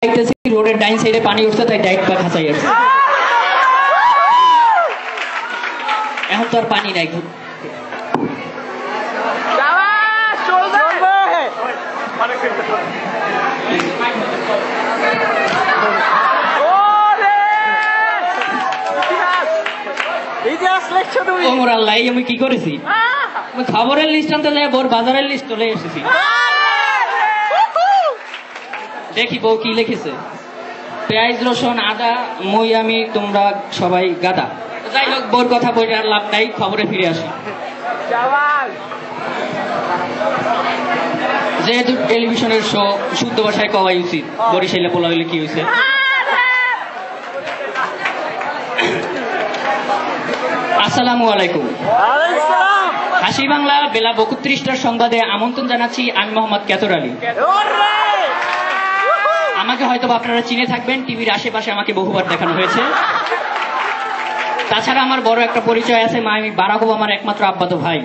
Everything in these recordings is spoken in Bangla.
রোডের ডাইন সাইডে পানি উঠছে তাই ডাইরেক্ট পা খাঁচাই আসছে। এখন তো আর পানি নাই। আমি কি করেছি, খবরের লিস্ট আনতে যাই বোর বাজারের লিস্ট চলে এসেছি। দেখি বউ কি লিখেছে। পেঁয়াজ রসুন আদা মই আমি তোমরা সবাই গাদা। যাই হোক বোর কথা বলে আর লাভ নাই, খবরে ফিরে আসি। যেহেতু টেলিভিশনের শো শুদ্ধ ভাষায় কওয়াই উচিত, বরিশালে পোলা হইলে কি হয়েছে। আসসালামু আলাইকুম। হাসি বাংলা বেলা ৩২টার সংবাদে আমন্ত্রণ জানাচ্ছি। আমি মোহাম্মদ কেতর আলী। আমাকে হয়তো আপনারা চিনে থাকবেন, টিভির আশেপাশে আমাকে বহুবার দেখানো হয়েছে। তাছাড়া আমার বড় একটা পরিচয় আছে, আমি বারাক ওবামার একমাত্র আব্বাতো ভাই।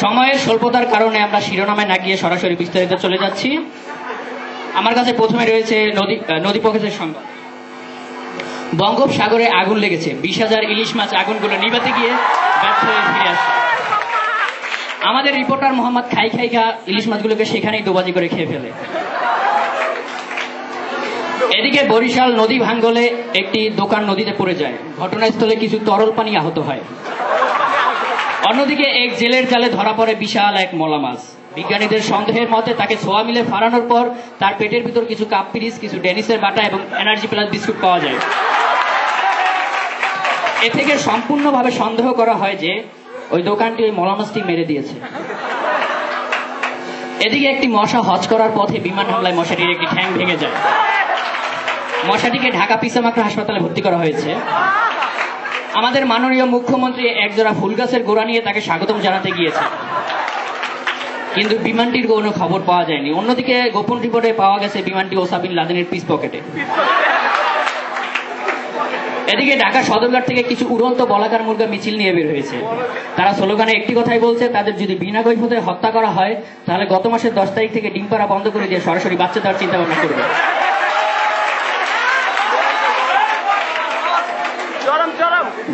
সময়ের স্বল্পতার কারণে আমরা শিরোনামে না গিয়ে সরাসরি বিস্তারিত চলে যাচ্ছি। আমার কাছে প্রথমে রয়েছে নদী প্রকাশের সংবাদ। বঙ্গোপসাগরে আগুন লেগেছে, ২০,০০০ ইলিশ মাছ আগুনগুলো নিভাতে গিয়ে ব্যর্থ হয়ে ফিরে আসছে। আমাদের রিপোর্টার মোহাম্মদ খাইখা ইলিশ মাছগুলোকে সেখানেই দোবাজি করে খেয়ে ফেলে। এদিকে বরিশাল নদী ভাঙ্গলে একটি দোকান নদীতে পড়ে যায়, ঘটনাস্থলে কিছু তরল পানি আহত হয়। অন্যদিকে এক জেলের জালে ধরা পড়ে বিশাল এক মলা মাছ। বিজ্ঞানীদের সন্দেহের মতে তাকে ছোঁয়া মিলে ফাড়ানোর পর তার পেটের ভিতর কিছু কাপ পিরিচ, কিছু ডেনিসের বাটা এবং এনার্জি প্লাস বিস্কুট পাওয়া যায়। এ থেকে সম্পূর্ণভাবে সন্দেহ করা হয় যে ওই দোকানটি ওই মলা মাছটি মেরে দিয়েছে। এদিকে একটি মশা হজ করার পথে বিমান হামলায় মশাটির একটি ঠ্যাং ভেঙে যায়। মশাটিকে ঢাকা পিসামাকড়া হাসপাতালে ভর্তি করা হয়েছে। আমাদের মাননীয় মুখ্যমন্ত্রী একজোড়া ফুল গাছের গোড়া নিয়ে তাকে স্বাগতম জানাতে গিয়েছে, কিন্তু বিমানটির কোনো খবর পাওয়া যায়নি। অন্যদিকে গোপন রিপোর্টে পাওয়া গেছে বিমানটি ওসামা বিন লাদেনের পিস পকেটে। এদিকে ঢাকা সদরঘাট থেকে কিছু উড়ন্ত বলাকার মুরগা মিছিল নিয়ে বের হয়েছে। তারা স্লোগানে একটি কথাই বলছে, তাদের যদি বিনা কৈফিয়তে হত্যা করা হয় তাহলে গত মাসের 10 তারিখ থেকে ডিম পাড়া বন্ধ করে দিয়ে সরাসরি বাচ্চা দেওয়ার চিন্তা ভাবনা করবে।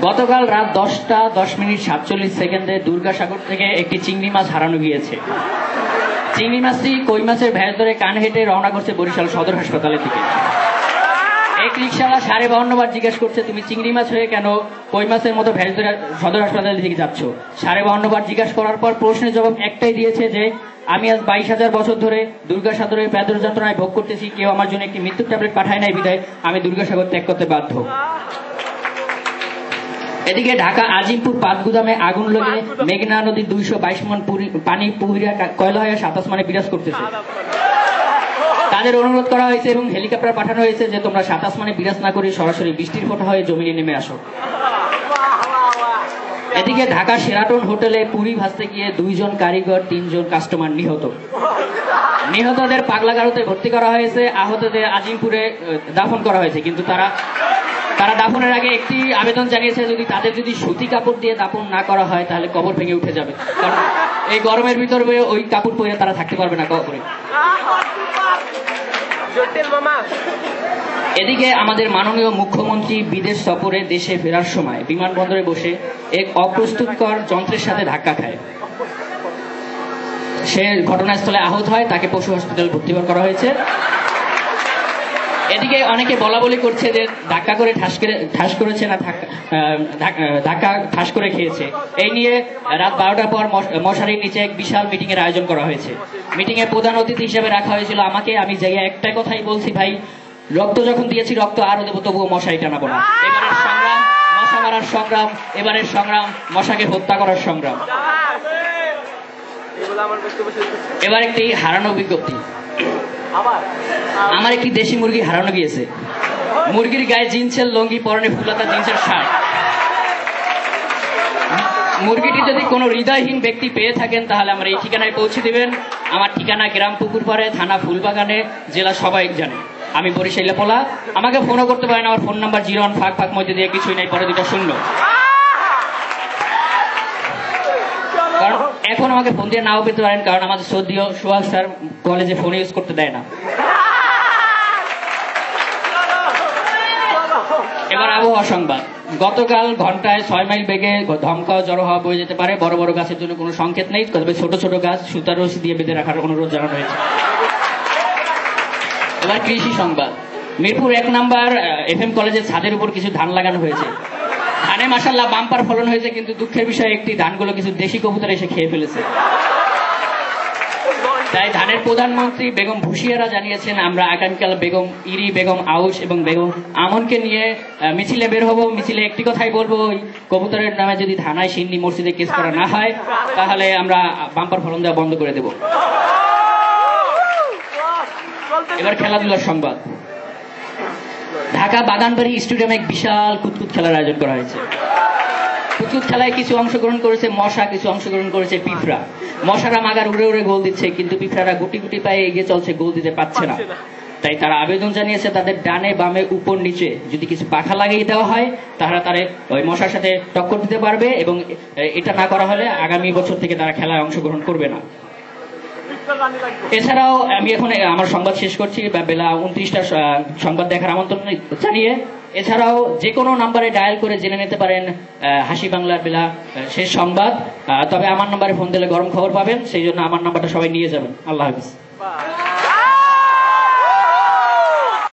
গতকাল রাত 10:10:47 দুর্গাসাগর থেকে একটি চিংড়ি মাছ হারানো গিয়েছে। চিংড়ি মাছটি কই মাছের ভ্যাস ধরে কান হেঁটে রওনা করছে বরিশাল সদর হাসপাতালের দিকে। এক রিক্সাওয়ালা 52 বার জিজ্ঞেস করছে, তুমি চিংড়ি মাছ হয়ে কেন কই মাছের মতো ভ্যাস ধরে সদর হাসপাতালের দিকে যাচ্ছ? 52 বার জিজ্ঞাসা করার পর প্রশ্নের জবাব একটাই দিয়েছে যে আমি আজ 22,000 বছর ধরে দুর্গাসাগরের প্যাদর যন্ত্রণায় ভোগ করতেছি, কেউ আমার জন্য একটি মৃত্যুর ট্যাবলেট পাঠায় নাই, বিদায় আমি দুর্গাসাগর ত্যাগ করতে বাধ্য। এদিকে ঢাকা আজিমপুর পাতগুদামে আগুন লেগে মেঘনা নদীর 222 মন পানি পুহিরা কয়লা হয়ে 27 মানে বিরাজ করতেছে। তাদের অনুরোধ করা হয়েছে এবং হেলিকপ্টার পাঠানো হয়েছে যে তোমরা 27 মানে বিরাজ না করে সরাসরি বৃষ্টির ফোঁটা হয়ে জমিনে নেমে আসো। এদিকে ঢাকা শেরাটন হোটেলে পুরি ভাজতে গিয়ে 2 জন কারিগর 3 জন কাস্টমার নিহত। নিহতদের পাগলাগারোতে ভর্তি করা হয়েছে, আহতদের আজিমপুরে দাফন করা হয়েছে। কিন্তু তারা দাফনের আগে একটি আবেদন জানিয়েছে, তাদের যদি সুতি কাপড় দিয়ে দাফন না করা হয় তাহলে কবর ভেঙে উঠে যাবে, কারণ এই গরমের ভিতরে ওই কাপড় পরে তারা থাকতে পারবে না কবরে। এদিকে আমাদের মাননীয় মুখ্যমন্ত্রী বিদেশ সফরে দেশে ফেরার সময় বিমানবন্দরে বসে এক অপ্রস্তুতকর যন্ত্রের সাথে ধাক্কা খায়। সে ঘটনাস্থলে আহত হয়, তাকে পশু হাসপাতালে ভর্তি করা হয়েছে। এদিকে অনেকে বলা বলি করছে যে ধাক্কা করে ঠাস করেছে না ধাক্কা ঠাস করে খেয়েছে। এই নিয়ে রাত 12টার পর মশারির নিচে এক বিশাল মিটিং এর আয়োজন করা হয়েছে। মিটিং এ প্রধান অতিথি হিসেবে রাখা হয়েছিল আমাকে। আমি জায়গায় একটা কথাই বলছি, ভাই রক্ত যখন দিয়েছি রক্ত আরো দেবো, তবুও মশারি টানাবো না। এবারের সংগ্রাম মশা মারার সংগ্রাম, এবারের সংগ্রাম মশাকে হত্যা করার সংগ্রাম। এবার একটি হারানো বিজ্ঞপ্তি। আমার একটি দেশি মুরগি হারানো গিয়েছে। মুরগির গায়ে জিন্সের লঙ্গি, পরনে ফুলাতা জিন্সের শার্ট। মুরগিটি যদি কোনো হৃদয়হীন ব্যক্তি পেয়ে থাকেন তাহলে আমার এই ঠিকানায় পৌঁছে দিবেন। আমার ঠিকানা গ্রাম পুকুরপাড়ে, থানা ফুলবাগানে, জেলা সবাই জানে। আমি বরিশালে পোলা। আমাকে ফোনও করতে পারেন, আমার ফোন নাম্বার 01 ফাঁক মধ্যে দিয়ে কিছুই নাই, পরে 2 শূন্য। কারণ এখন আমাকে ফোন দিয়ে নাও পেতে পারেন, কারণ আমাদের সৌদিও সোহাগ স্যার কলেজে ফোন ইউজ করতে দেয় না। এবার আবহাওয়া সংবাদ। গতকাল ঘন্টায় 6 মাইল বেগে ধমকাও জড়ো হওয়া বয়ে যেতে পারে। বড় বড় গাছের জন্য কোনো সংকেত নেই, তবে ছোট ছোট গাছ সুতার রশি দিয়ে বেঁধে রাখার অনুরোধ জানানো হয়েছে। এবার কৃষি সংবাদ। মিরপুর 1 নম্বর FM কলেজের ছাদের উপর কিছু ধান লাগানো হয়েছে। ধানে মাশাআল্লাহ বাম্পার ফলন হয়েছে, কিন্তু দুঃখের বিষয় একটি ধানগুলো কিছু দেশি কবুতর এসে খেয়ে ফেলেছে। তাই ধানের প্রধানমন্ত্রী বেগম ভুশিয়ারা জানিয়েছেন, আমরা আগামীকাল বেগম ইরি, বেগম আউশ এবং বেগম আমনকে নিয়ে মিছিলে বের হব। মিছিলে একটি কথাই বলবো, ওই কবুতরের নামে যদি থানায় সিন্নি মসজিদে কেস করা না হয়, তাহলে আমরা বাম্পার ফলন দেওয়া বন্ধ করে দেব। এবার খেলাধুলার সংবাদ। ঢাকা বাগানবাড়ি স্টেডিয়ামে এক বিশাল কুতকুত খেলার আয়োজন করা হয়েছে। কুতকুত খেলায় কিছু অংশগ্রহণ করেছে মশা, কিছু অংশগ্রহণ করেছে পিঁপড়া। মশারা মাগার উড়ে উড়ে গোল দিচ্ছে, কিন্তু পিঁপড়ারা গুটি গুটি পায়ে এগিয়ে চলছে, গোল দিতে পারছে না। তাই তারা আবেদন জানিয়েছে, তাদের ডানে বামে উপর নিচে যদি কিছু পাখা লাগিয়ে দেওয়া হয়, তাহলে তারা ওই মশার সাথে টক্কর দিতে পারবে, এবং এটা না করা হলে আগামী বছর থেকে তারা খেলায় অংশগ্রহণ করবে না। এছাড়াও আমি এখন আমার সংবাদ শেষ করছি, বেলা 29টা সংবাদ দেখার আমন্ত্রণ জানিয়ে। এছাড়াও যে কোনো নাম্বারে ডায়াল করে জেনে নিতে পারেন হাসি বাংলার বেলা শেষ সংবাদ। তবে আমার নাম্বারে ফোন দিলে গরম খবর পাবেন, সেই জন্য আমার নাম্বারটা সবাই নিয়ে যাবেন। আল্লাহ হাফিজ।